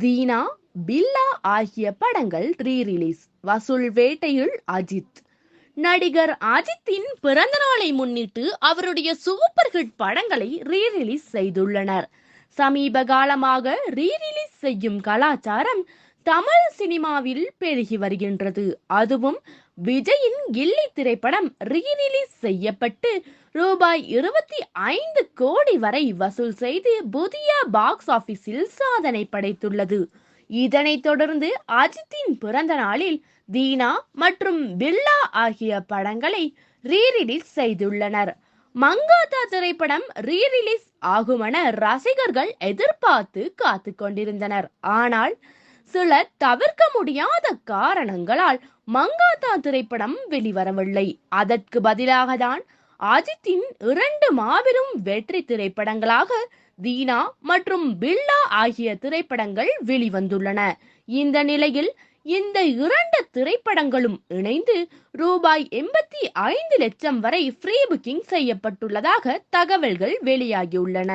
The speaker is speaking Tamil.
தீனா, பில்லா ஆகிய படங்கள் ரீ-ரிலீஸ். வசூல் வேட்டையில் அஜித். நடிகர் அஜித்தின் பிறந்த நாளை முன்னிட்டு அவருடைய சூப்பர் ஹிட் படங்களை ரீ-ரிலீஸ் செய்துள்ளனர். சமீப காலமாக ரீ-ரிலீஸ் செய்யும் கலாச்சாரம் தமிழ் சினிமாவில் பெருகி வருகின்றது. அதுவும் விஜயின் கில்லி திரைப்படம் ரீ-ரிலீஸ் செய்யப்பட்டு ரூபாய் 25 கோடி வரை வசூல் செய்து புதிய பாக்ஸ் ஆபீஸில் சாதனை படைத்துள்ளது. இதனைத் தொடர்ந்து அஜித்தின் பிறந்த நாளில் தீனா மற்றும் பில்லா ஆகிய படங்களை ரீ-ரிலீஸ் செய்துள்ளனர். மங்காத்தா திரைப்படம் ரீ-ரிலீஸ் ஆகுமென ரசிகர்கள் எதிர்பார்த்து காத்து கொண்டிருந்தனர். ஆனால் சில தவிர்க்க முடியாத காரணங்களால் மங்காத்தா திரைப்படம் வெளிவரவில்லை. அதற்கு பதிலாக தான் அஜித்தின் 2 மாபெரும் வெற்றி திரைப்படங்களாக தீனா மற்றும் பில்லா ஆகிய திரைப்படங்கள் வெளிவந்துள்ளன. இந்த நிலையில் இந்த 2 திரைப்படங்களும் இணைந்து ரூபாய் 85 லட்சம் வரை ஃப்ரீ புக்கிங் செய்யப்பட்டுள்ளதாக தகவல்கள் வெளியாகியுள்ளன.